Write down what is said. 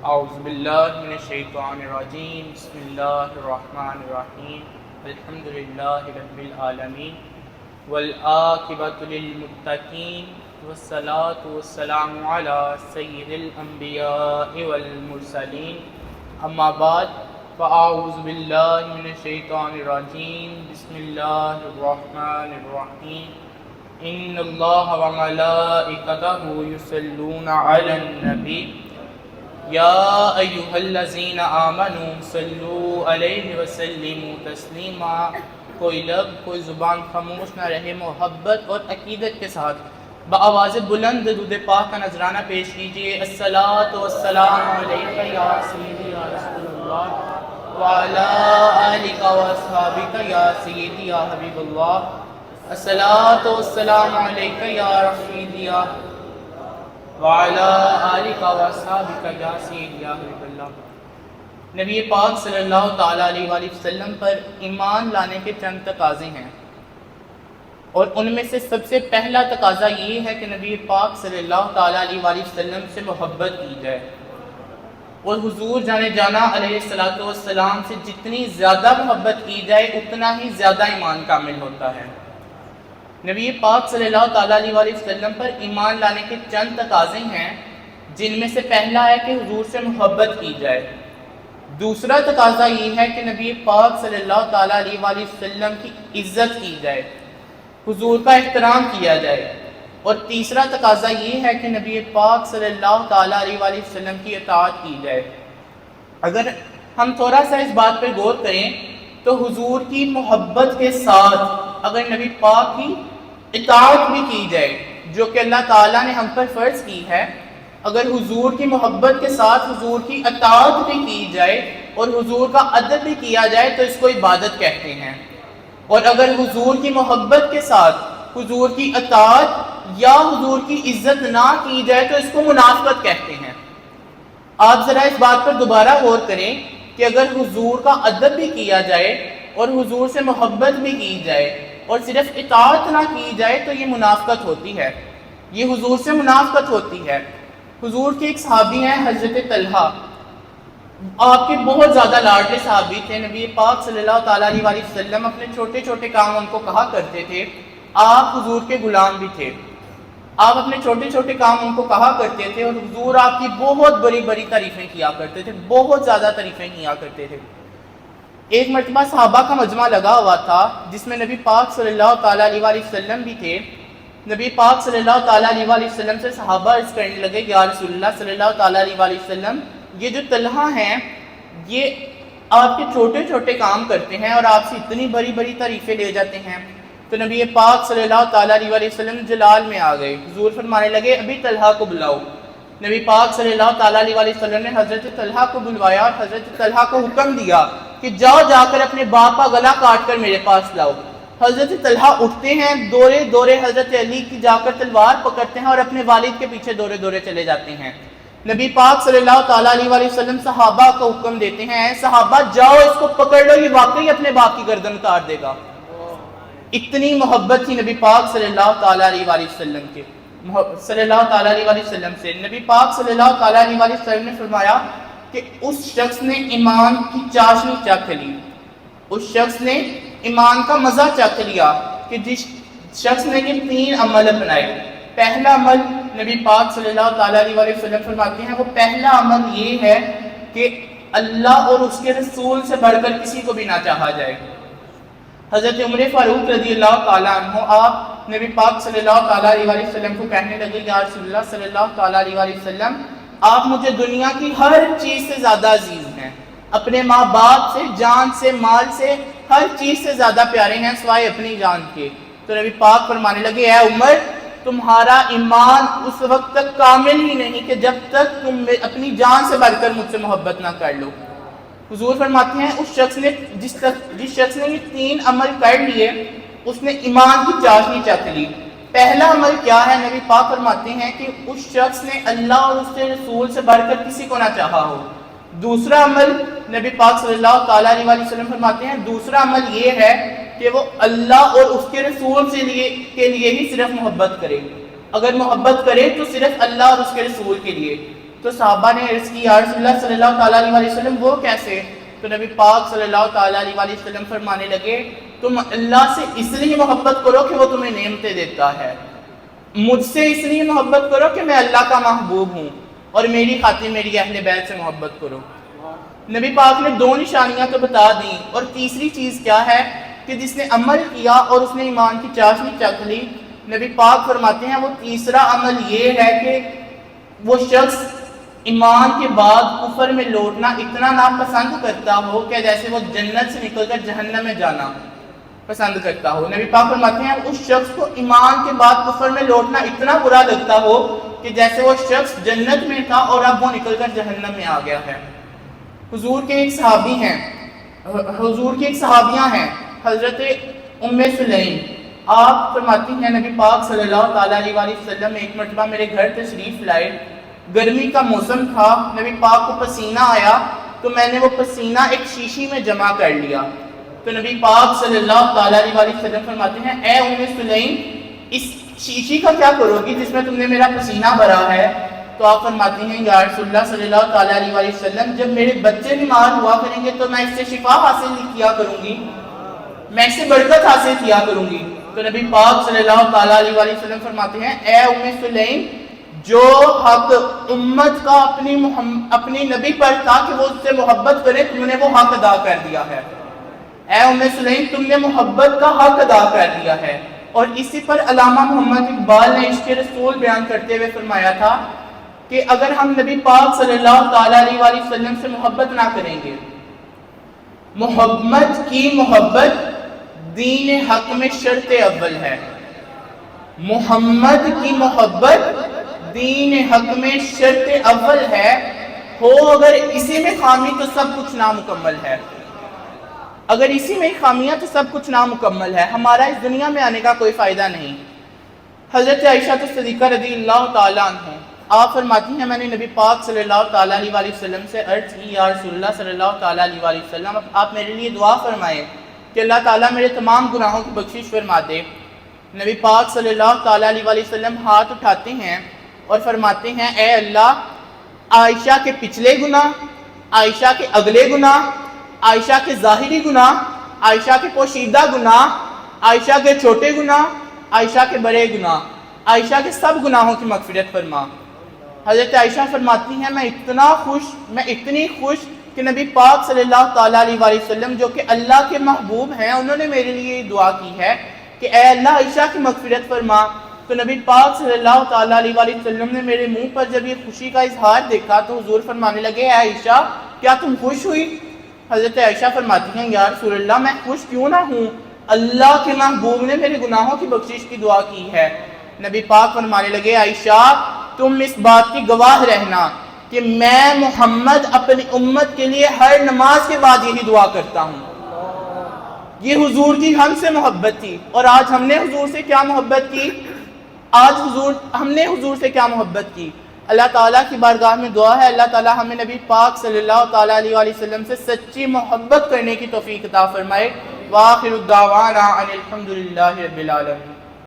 اعوذ باللہ من الشیطان الرجیم بسم اللہ الرحمن الرحیم الحمد للہ رب العالمین والعاقبۃ للمتقین والصلاة والسلام علی سید الانبیاء والمرسلین اما بعد فاعوذ باللہ من الشیطان الرجیم بسم اللہ الرحمن الرحیم ان اللہ وملائکتہ یصلون علی النبی یا ایہا الذین آمنوا صلوا علیہ وسلموا تسلیما۔ کوئی لب کوئی زبان خاموش نہ رہے، محبت اور عقیدت کے ساتھ بآواز بلند درود پاک کا نذرانہ پیش کیجیے۔ الصلاۃ والسلام علیک یا سیدی یا رسول اللہ وعلی آلک واصحابک یا سیدی یا حبیب اللہ۔ الصلاۃ والسلام علیک یا رفیقی یا وعلی آلک واصحابک یا سیدی یا حبیب اللہ۔ نبی پاک صلی اللہ تعالیٰ علیہ وآلہ وسلم پر ایمان لانے کے چند تقاضے ہیں، اور ان میں سے سب سے پہلا تقاضا یہ ہے کہ نبی پاک صلی اللہ تعالیٰ علیہ وآلہ وسلم سے محبت کی جائے، اور حضور جانے جانا علیہ السلام سے جتنی زیادہ محبت کی جائے اتنا ہی زیادہ ایمان کامل ہوتا ہے۔ نبی پاک صلی اللہ تعالیٰ علیہ وآلہ وسلم پر ایمان لانے کے چند تقاضے ہیں، جن میں سے پہلا ہے کہ حضور سے محبت کی جائے۔ دوسرا تقاضا یہ ہے کہ نبی پاک صلی اللہ تعالیٰ علیہ وآلہ وسلم کی عزت کی جائے، حضور کا احترام کیا جائے، اور تیسرا تقاضا یہ ہے کہ نبی پاک صلی اللہ تعالیٰ علیہ وآلہ وسلم کی اطاعت کی جائے۔ اگر ہم تھوڑا سا اس بات پہ غور کریں تو حضور کی محبت کے ساتھ اگر نبی پاک کی اطاعت بھی کی جائے جو کہ اللہ تعالیٰ نے ہم پر فرض کی ہے، اگر حضور کی محبت کے ساتھ حضور کی اطاعت بھی کی جائے اور حضور کا ادب بھی کیا جائے تو اس کو عبادت کہتے ہیں، اور اگر حضور کی محبت کے ساتھ حضور کی اطاعت یا حضور کی عزت نہ کی جائے تو اس کو منافقت کہتے ہیں۔ آپ ذرا اس بات پر دوبارہ غور کریں کہ اگر حضور کا ادب بھی کیا جائے اور حضور سے محبت بھی کی جائے اور صرف اطاعت نہ کی جائے تو یہ منافقت ہوتی ہے، یہ حضور سے منافقت ہوتی ہے۔ حضور کے ایک صحابی ہیں حضرت طلحہ، آپ کے بہت زیادہ لاڈلے صحابی تھے۔ نبی پاک صلی اللہ تعالیٰ علیہ وآلہ وسلم اپنے چھوٹے چھوٹے کام ان کو کہا کرتے تھے، آپ حضور کے غلام بھی تھے، آپ اپنے چھوٹے چھوٹے کام ان کو کہا کرتے تھے، اور حضور آپ کی بہت بڑی بڑی تعریفیں کیا کرتے تھے، بہت زیادہ تعریفیں کیا کرتے تھے۔ ایک مرتبہ صحابہ کا مجمع لگا ہوا تھا جس میں نبی پاک صلی اللہ تعالیٰ علیہ وآلہ وسلم بھی تھے۔ نبی پاک صلی اللہ تعالیٰ علیہ وآلہ وسلم سے صحابہ عرض کرنے لگے کہ یا رسول اللہ صلی اللہ تعالیٰ علیہ وآلہ وسلم، یہ جو طلحہ ہیں یہ آپ کے چھوٹے چھوٹے کام کرتے ہیں اور آپ سے اتنی بڑی بڑی تعریفیں لے جاتے ہیں۔ تو نبی پاک صلی اللہ تعالیٰ علیہ وآلہ وسلم جلال میں آ گئے، حضور فرمانے لگے ابھی طلحہ کو بلاؤ۔ نبی پاک صلی اللہ تعالیٰ علیہ وآلہ وسلم نے حضرت طلحہ کو بلوایا اور حضرت طلحہ کو حکم دیا کہ جاؤ جا کر اپنے باپ کا گلا کاٹ کر میرے پاس لاؤ۔ حضرت طلحہ اٹھتے ہیں، دورے دورے حضرت علی کی جا کر تلوار پکڑتے ہیں اور اپنے والد کے پیچھے دورے دورے چلے جاتے ہیں۔ نبی پاک صلی اللہ تعالیٰ علیہ وآلہ وسلم صحابہ کو حکم دیتے ہیں، اے صحابہ جاؤ اس کو پکڑ لو، یہ واقعی اپنے باپ کی گردن اتار دے گا۔ اتنی محبت تھی نبی پاک صلی اللہ تعالیٰ علیہ وآلہ وسلم کے صلی اللہ تعالیٰ علیہ وآلہ وسلم سے۔ نبی پاک صلی اللہ تعالیٰ علیہ وآلہ وسلم نے فرمایا کہ اس شخص نے ایمان کی چاشنی چکھ لی، اس شخص نے ایمان کا مزہ چکھ لیا کہ جس شخص نے یہ تین عمل اپنائے۔ پہلا عمل نبی پاک صلی اللہ تعالیٰ علیہ وآلہ وسلم فرماتے ہیں وہ پہلا عمل یہ ہے کہ اللہ اور اس کے رسول سے بڑھ کر کسی کو بھی نہ چاہا جائے۔ حضرت عمر فاروق رضی اللہ تعالیٰ عنہ آپ نبی پاک صلی اللہ تعالیٰ علیہ وآلہ وسلم کو کہنے لگے یا رسول اللہ صلی اللہ تعالیٰ علیہ وآلہ وسلم، آپ مجھے دنیا کی ہر چیز سے زیادہ عزیز ہیں، اپنے ماں باپ سے، جان سے، مال سے، ہر چیز سے زیادہ پیارے ہیں سوائے اپنی جان کے۔ تو نبی پاک فرمانے لگے اے عمر، تمہارا ایمان اس وقت تک کامل ہی نہیں کہ جب تک تم اپنی جان سے بڑھ کر مجھ سے محبت نہ کر لو۔ حضور فرماتے ہیں اس شخص نے جس شخص نے یہ تین عمل کر لیے اس نے ایمان کی چاشنی چکھ لی۔ پہلا عمل کیا ہے؟ نبی پاک فرماتے ہیں کہ اس شخص نے اللہ اور اس کے رسول سے بڑھ کر کسی کو نہ چاہا ہو۔ دوسرا عمل نبی پاک صلی اللہ تعالیٰ علیہ وآلہ وسلم فرماتے ہیں دوسرا عمل یہ ہے کہ وہ اللہ اور اس کے رسول کے لیے ہی صرف محبت کرے، اگر محبت کرے تو صرف اللہ اور اس کے رسول کے لیے۔ تو صحابہ نے عرض کی یا رسول اللہ صلی اللہ تعالیٰ علیہ وسلم وہ کیسے؟ تو نبی پاک صلی اللہ تعالیٰ علیہ وسلم فرمانے لگے تم اللہ سے اس لیے محبت کرو کہ وہ تمہیں نعمتیں دیتا ہے، مجھ سے اس لیے محبت کرو کہ میں اللہ کا محبوب ہوں، اور میری خاطر میری اہل بیت سے محبت کرو۔ نبی پاک نے 2 نشانیاں تو بتا دیں، اور تیسری چیز کیا ہے کہ جس نے عمل کیا اور اس نے ایمان کی چاشنی چکھ لی، نبی پاک فرماتے ہیں وہ تیسرا عمل یہ ہے کہ وہ شخص ایمان کے بعد کفر میں لوٹنا اتنا ناپسند کرتا ہو کہ جیسے وہ جنت سے نکل کر جہنم میں جانا پسند کرتا ہو۔ نبی پاک فرماتے ہیں اس شخص کو ایمان کے بعد کفر میں لوٹنا اتنا برا لگتا ہو کہ جیسے وہ شخص جنت میں تھا اور اب وہ نکل کر جہنم میں آ گیا ہے۔ حضور کے ایک صحابی ہیں، حضور کی ایک صحابیاں ہیں حضرت ام سلیم، آپ فرماتی ہیں نبی پاک صلی اللہ تعالیٰ علیہ وسلم ایک مرتبہ میرے گھر تشریف لائے، گرمی کا موسم تھا، نبی پاک کو پسینہ آیا تو میں نے وہ پسینہ ایک شیشی میں جمع کر لیا، تو نبی پاک صلی اللہ تعالیٰ علیہ وسلم فرماتے ہیں اے ام سلیم اس شیشی کا کیا کرو گی جس میں تم نے میرا پسینہ بھرا ہے؟ تو آپ فرماتی ہیں یا رسول اللہ صلی اللہ تعالیٰ علیہ وسلم جب میرے بچے بیمار ہوا کریں گے تو میں اس سے شفا حاصل کیا کروں گی، میں اس سے برکت حاصل کیا کروں گی۔ تو نبی پاک صلی اللہ تعالیٰ علیہ وسلم فرماتے ہیں اے ام سلیم جو حق امت کا اپنی نبی پر تھا کہ وہ اس سے محبت کرے تم نے وہ حق ادا کر دیا ہے، اے ام سلیم تم نے محبت کا حق ادا کر دیا ہے۔ اور اسی پر علامہ محمد اقبال نے عشق رسول بیان کرتے ہوئے فرمایا تھا کہ اگر ہم نبی پاک صلی اللہ تعالیٰ علیہ وسلم سے محبت نہ کریں گے، محمد کی محبت دین حق میں شرط اول ہے، محمد کی محبت دین حق میں شرط اول ہے، ہو اگر اسی میں خامی تو سب کچھ نامکمل ہے، اگر اسی میں خامیاں تو سب کچھ نامکمل ہے، ہمارا اس دنیا میں آنے کا کوئی فائدہ نہیں۔ حضرت عائشہ صدیقہ رضی اللہ تعالیٰ عنہ آپ فرماتی ہیں میں نے نبی پاک صلی اللہ تعالیٰ علیہ وسلم سے عرض کی یا رسول اللہ صلی اللہ تعالیٰ علیہ وسلم آپ میرے لیے دعا فرمائیں کہ اللہ تعالیٰ میرے تمام گناہوں کی بخشش فرما دے۔ نبی پاک صلی اللہ تعالیٰ علیہ وسلم ہاتھ اٹھاتے ہیں اور فرماتے ہیں اے اللہ عائشہ کے پچھلے گناہ، عائشہ کے اگلے گناہ، عائشہ کے ظاہری گناہ، عائشہ کے پوشیدہ گناہ، عائشہ کے چھوٹے گناہ، عائشہ کے بڑے گناہ، عائشہ کے سب گناہوں کی مغفرت فرما۔ حضرت عائشہ فرماتی ہیں میں اتنی خوش کہ نبی پاک صلی اللہ تعالیٰ علیہ وسلم جو کہ اللہ کے محبوب ہیں انہوں نے میرے لیے دعا کی ہے کہ اے اللہ عائشہ کی مغفرت فرما۔ تو نبی پاک صلی اللہ تعالیٰ علیہ وسلم نے میرے منہ پر جب یہ خوشی کا اظہار دیکھا تو حضور فرمانے لگے اے عائشہ کیا تم خوش ہوئی؟ حضرت عائشہ فرماتی ہیں یا رسول اللہ میں خوش کیوں نہ ہوں، اللہ کے محبوب نے میرے گناہوں کی بخشش کی دعا کی ہے۔ نبی پاک فرمانے لگے عائشہ تم اس بات کی گواہ رہنا کہ میں محمد اپنی امت کے لیے ہر نماز کے بعد یہی دعا کرتا ہوں۔ یہ حضور کی ہم سے محبت تھی، اور آج ہم نے حضور سے کیا محبت کی؟ ہم نے حضور سے کیا محبت کی؟ اللہ تعالیٰ کی بارگاہ میں دعا ہے اللہ تعالیٰ ہمیں نبی پاک صلی اللہ تعالیٰ علیہ وسلم سے سچی محبت کرنے کی توفیق عطا فرمائے۔ وآخر الدعوانا ان الحمد للہ رب العالمین۔